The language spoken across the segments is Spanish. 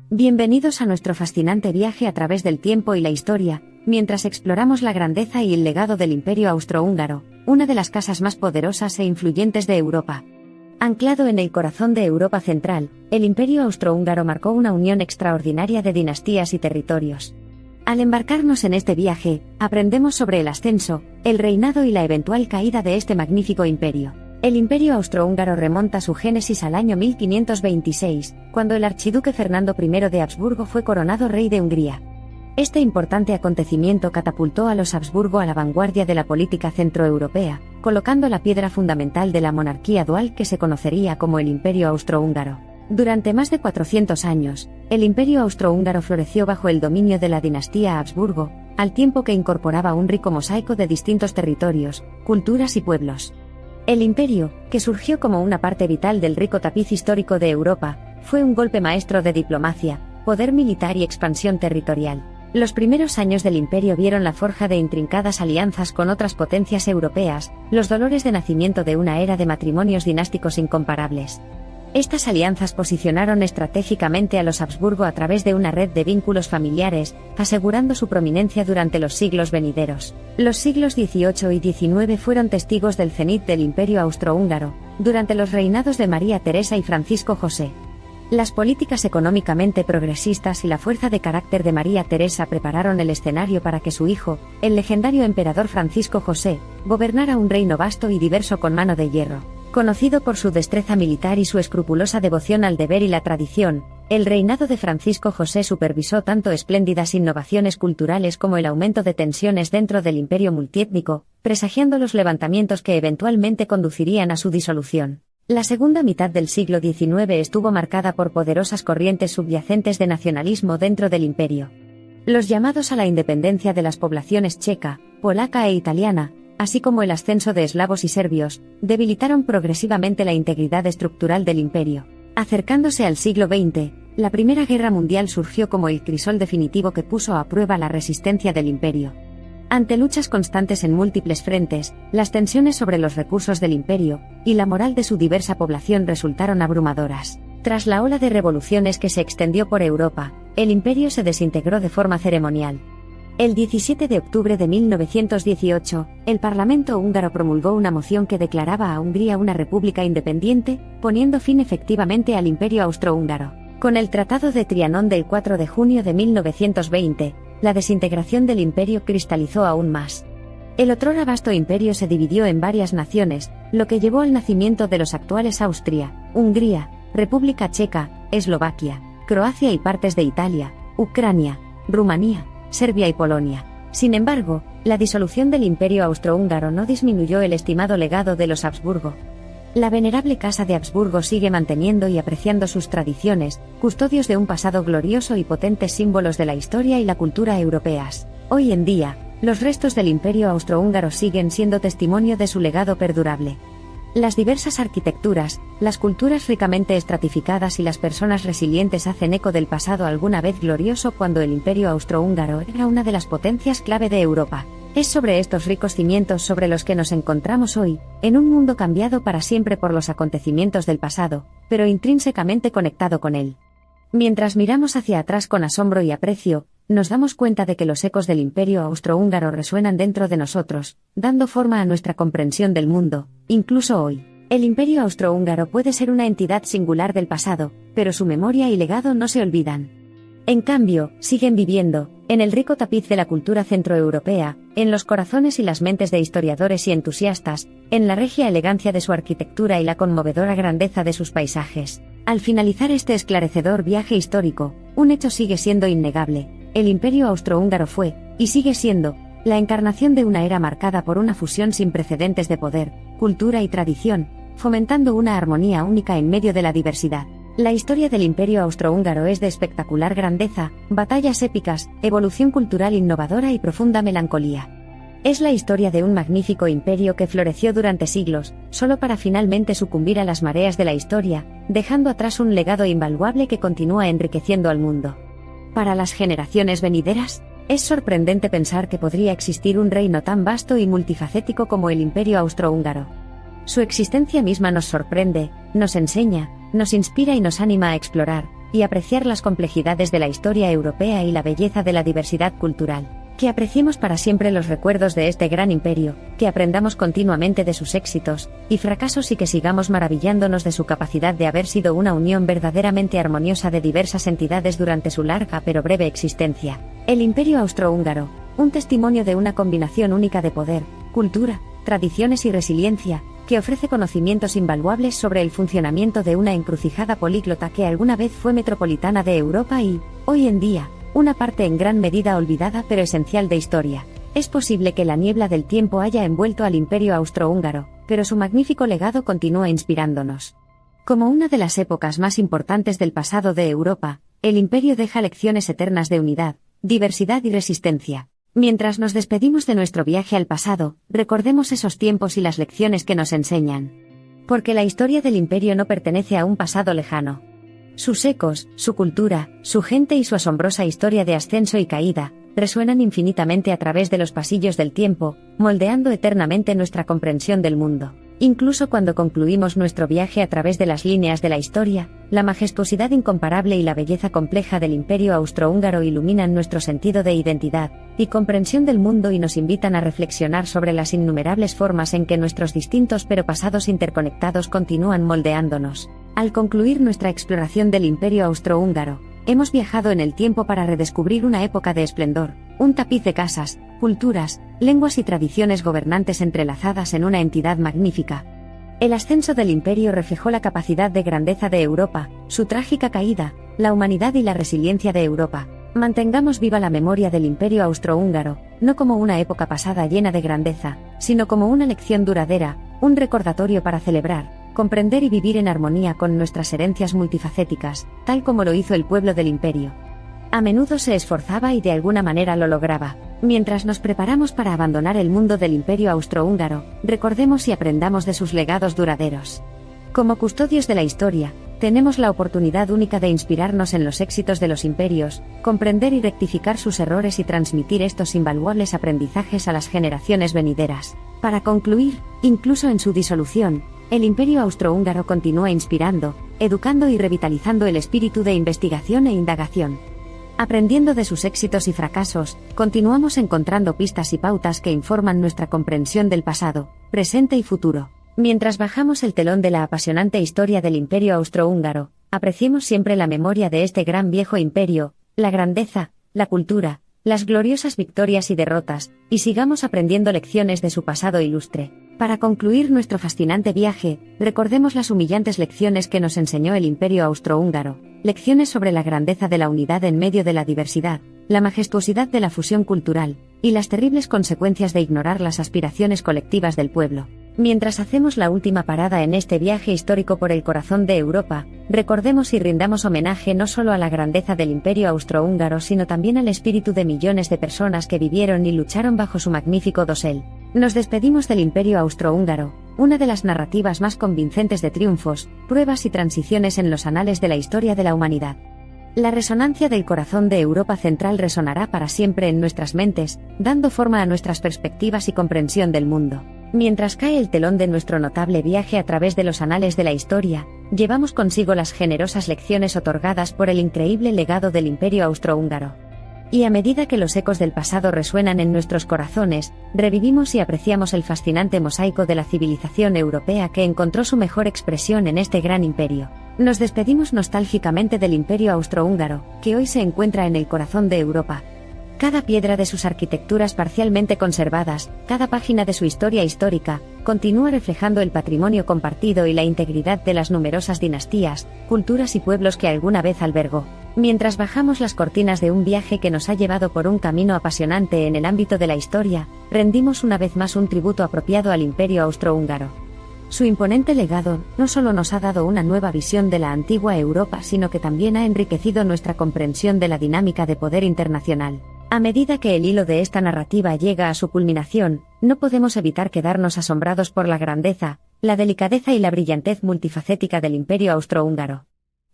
Bienvenidos a nuestro fascinante viaje a través del tiempo y la historia, mientras exploramos la grandeza y el legado del Imperio Austrohúngaro, una de las casas más poderosas e influyentes de Europa. Anclado en el corazón de Europa Central, el Imperio Austrohúngaro marcó una unión extraordinaria de dinastías y territorios. Al embarcarnos en este viaje, aprendemos sobre el ascenso, el reinado y la eventual caída de este magnífico imperio. El Imperio Austrohúngaro remonta su génesis al año 1526, cuando el archiduque Fernando I de Habsburgo fue coronado rey de Hungría. Este importante acontecimiento catapultó a los Habsburgo a la vanguardia de la política centroeuropea, colocando la piedra fundamental de la monarquía dual que se conocería como el Imperio Austrohúngaro. Durante más de 400 años, el Imperio Austrohúngaro floreció bajo el dominio de la dinastía Habsburgo, al tiempo que incorporaba un rico mosaico de distintos territorios, culturas y pueblos. El imperio, que surgió como una parte vital del rico tapiz histórico de Europa, fue un golpe maestro de diplomacia, poder militar y expansión territorial. Los primeros años del imperio vieron la forja de intrincadas alianzas con otras potencias europeas, los dolores de nacimiento de una era de matrimonios dinásticos incomparables. Estas alianzas posicionaron estratégicamente a los Habsburgo a través de una red de vínculos familiares, asegurando su prominencia durante los siglos venideros. Los siglos XVIII y XIX fueron testigos del cenit del Imperio Austrohúngaro, durante los reinados de María Teresa y Francisco José. Las políticas económicamente progresistas y la fuerza de carácter de María Teresa prepararon el escenario para que su hijo, el legendario emperador Francisco José, gobernara un reino vasto y diverso con mano de hierro. Conocido por su destreza militar y su escrupulosa devoción al deber y la tradición, el reinado de Francisco José supervisó tanto espléndidas innovaciones culturales como el aumento de tensiones dentro del imperio multiétnico, presagiando los levantamientos que eventualmente conducirían a su disolución. La segunda mitad del siglo XIX estuvo marcada por poderosas corrientes subyacentes de nacionalismo dentro del imperio. Los llamados a la independencia de las poblaciones checa, polaca e italiana, así como el ascenso de eslavos y serbios, debilitaron progresivamente la integridad estructural del imperio. Acercándose al siglo XX, la Primera Guerra Mundial surgió como el crisol definitivo que puso a prueba la resistencia del imperio. Ante luchas constantes en múltiples frentes, las tensiones sobre los recursos del imperio y la moral de su diversa población resultaron abrumadoras. Tras la ola de revoluciones que se extendió por Europa, el imperio se desintegró de forma ceremonial. El 17 de octubre de 1918, el Parlamento húngaro promulgó una moción que declaraba a Hungría una república independiente, poniendo fin efectivamente al Imperio Austrohúngaro. Con el Tratado de Trianón del 4 de junio de 1920, la desintegración del imperio cristalizó aún más. El otrora vasto imperio se dividió en varias naciones, lo que llevó al nacimiento de los actuales Austria, Hungría, República Checa, Eslovaquia, Croacia y partes de Italia, Ucrania, Rumanía, Serbia y Polonia. Sin embargo, la disolución del Imperio Austrohúngaro no disminuyó el estimado legado de los Habsburgo. La venerable Casa de Habsburgo sigue manteniendo y apreciando sus tradiciones, custodios de un pasado glorioso y potentes símbolos de la historia y la cultura europeas. Hoy en día, los restos del Imperio Austrohúngaro siguen siendo testimonio de su legado perdurable. Las diversas arquitecturas, las culturas ricamente estratificadas y las personas resilientes hacen eco del pasado alguna vez glorioso cuando el Imperio Austrohúngaro era una de las potencias clave de Europa. Es sobre estos ricos cimientos sobre los que nos encontramos hoy, en un mundo cambiado para siempre por los acontecimientos del pasado, pero intrínsecamente conectado con él. Mientras miramos hacia atrás con asombro y aprecio, nos damos cuenta de que los ecos del Imperio Austrohúngaro resuenan dentro de nosotros, dando forma a nuestra comprensión del mundo, incluso hoy. El Imperio Austrohúngaro puede ser una entidad singular del pasado, pero su memoria y legado no se olvidan. En cambio, siguen viviendo, en el rico tapiz de la cultura centroeuropea, en los corazones y las mentes de historiadores y entusiastas, en la regia elegancia de su arquitectura y la conmovedora grandeza de sus paisajes. Al finalizar este esclarecedor viaje histórico, un hecho sigue siendo innegable: el Imperio Austrohúngaro fue, y sigue siendo, la encarnación de una era marcada por una fusión sin precedentes de poder, cultura y tradición, fomentando una armonía única en medio de la diversidad. La historia del Imperio Austrohúngaro es de espectacular grandeza, batallas épicas, evolución cultural innovadora y profunda melancolía. Es la historia de un magnífico imperio que floreció durante siglos, solo para finalmente sucumbir a las mareas de la historia, dejando atrás un legado invaluable que continúa enriqueciendo al mundo. Para las generaciones venideras, es sorprendente pensar que podría existir un reino tan vasto y multifacético como el Imperio Austrohúngaro. Su existencia misma nos sorprende, nos enseña, nos inspira y nos anima a explorar, y apreciar las complejidades de la historia europea y la belleza de la diversidad cultural. Que apreciemos para siempre los recuerdos de este gran imperio, que aprendamos continuamente de sus éxitos y fracasos y que sigamos maravillándonos de su capacidad de haber sido una unión verdaderamente armoniosa de diversas entidades durante su larga pero breve existencia. El Imperio Austrohúngaro, un testimonio de una combinación única de poder, cultura, tradiciones y resiliencia, que ofrece conocimientos invaluables sobre el funcionamiento de una encrucijada políglota que alguna vez fue metropolitana de Europa y, hoy en día, una parte en gran medida olvidada pero esencial de historia. Es posible que la niebla del tiempo haya envuelto al Imperio Austrohúngaro, pero su magnífico legado continúa inspirándonos. Como una de las épocas más importantes del pasado de Europa, el Imperio deja lecciones eternas de unidad, diversidad y resistencia. Mientras nos despedimos de nuestro viaje al pasado, recordemos esos tiempos y las lecciones que nos enseñan. Porque la historia del Imperio no pertenece a un pasado lejano. Sus ecos, su cultura, su gente y su asombrosa historia de ascenso y caída, resuenan infinitamente a través de los pasillos del tiempo, moldeando eternamente nuestra comprensión del mundo. Incluso cuando concluimos nuestro viaje a través de las líneas de la historia, la majestuosidad incomparable y la belleza compleja del Imperio Austrohúngaro iluminan nuestro sentido de identidad y comprensión del mundo y nos invitan a reflexionar sobre las innumerables formas en que nuestros distintos pero pasados interconectados continúan moldeándonos. Al concluir nuestra exploración del Imperio Austrohúngaro, hemos viajado en el tiempo para redescubrir una época de esplendor, un tapiz de casas, culturas, lenguas y tradiciones gobernantes entrelazadas en una entidad magnífica. El ascenso del imperio reflejó la capacidad de grandeza de Europa, su trágica caída, la humanidad y la resiliencia de Europa. Mantengamos viva la memoria del Imperio Austrohúngaro, no como una época pasada llena de grandeza, sino como una lección duradera, un recordatorio para celebrar, comprender y vivir en armonía con nuestras herencias multifacéticas, tal como lo hizo el pueblo del imperio. A menudo se esforzaba y de alguna manera lo lograba. Mientras nos preparamos para abandonar el mundo del Imperio Austrohúngaro, recordemos y aprendamos de sus legados duraderos. Como custodios de la historia, tenemos la oportunidad única de inspirarnos en los éxitos de los imperios, comprender y rectificar sus errores y transmitir estos invaluables aprendizajes a las generaciones venideras. Para concluir, incluso en su disolución, el Imperio Austrohúngaro continúa inspirando, educando y revitalizando el espíritu de investigación e indagación. Aprendiendo de sus éxitos y fracasos, continuamos encontrando pistas y pautas que informan nuestra comprensión del pasado, presente y futuro. Mientras bajamos el telón de la apasionante historia del Imperio Austrohúngaro, apreciemos siempre la memoria de este gran viejo imperio, la grandeza, la cultura, las gloriosas victorias y derrotas, y sigamos aprendiendo lecciones de su pasado ilustre. Para concluir nuestro fascinante viaje, recordemos las humillantes lecciones que nos enseñó el Imperio Austrohúngaro, lecciones sobre la grandeza de la unidad en medio de la diversidad, la majestuosidad de la fusión cultural, y las terribles consecuencias de ignorar las aspiraciones colectivas del pueblo. Mientras hacemos la última parada en este viaje histórico por el corazón de Europa, recordemos y rindamos homenaje no solo a la grandeza del Imperio Austrohúngaro sino también al espíritu de millones de personas que vivieron y lucharon bajo su magnífico dosel. Nos despedimos del Imperio Austrohúngaro, una de las narrativas más convincentes de triunfos, pruebas y transiciones en los anales de la historia de la humanidad. La resonancia del corazón de Europa Central resonará para siempre en nuestras mentes, dando forma a nuestras perspectivas y comprensión del mundo. Mientras cae el telón de nuestro notable viaje a través de los anales de la historia, llevamos consigo las generosas lecciones otorgadas por el increíble legado del Imperio Austrohúngaro. Y a medida que los ecos del pasado resuenan en nuestros corazones, revivimos y apreciamos el fascinante mosaico de la civilización europea que encontró su mejor expresión en este gran imperio. Nos despedimos nostálgicamente del Imperio Austrohúngaro, que hoy se encuentra en el corazón de Europa. Cada piedra de sus arquitecturas parcialmente conservadas, cada página de su historia histórica, continúa reflejando el patrimonio compartido y la integridad de las numerosas dinastías, culturas y pueblos que alguna vez albergó. Mientras bajamos las cortinas de un viaje que nos ha llevado por un camino apasionante en el ámbito de la historia, rendimos una vez más un tributo apropiado al Imperio Austrohúngaro. Su imponente legado no solo nos ha dado una nueva visión de la antigua Europa, sino que también ha enriquecido nuestra comprensión de la dinámica de poder internacional. A medida que el hilo de esta narrativa llega a su culminación, no podemos evitar quedarnos asombrados por la grandeza, la delicadeza y la brillantez multifacética del Imperio Austrohúngaro.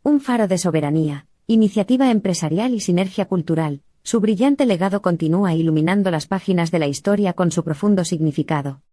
Un faro de soberanía, iniciativa empresarial y sinergia cultural, su brillante legado continúa iluminando las páginas de la historia con su profundo significado.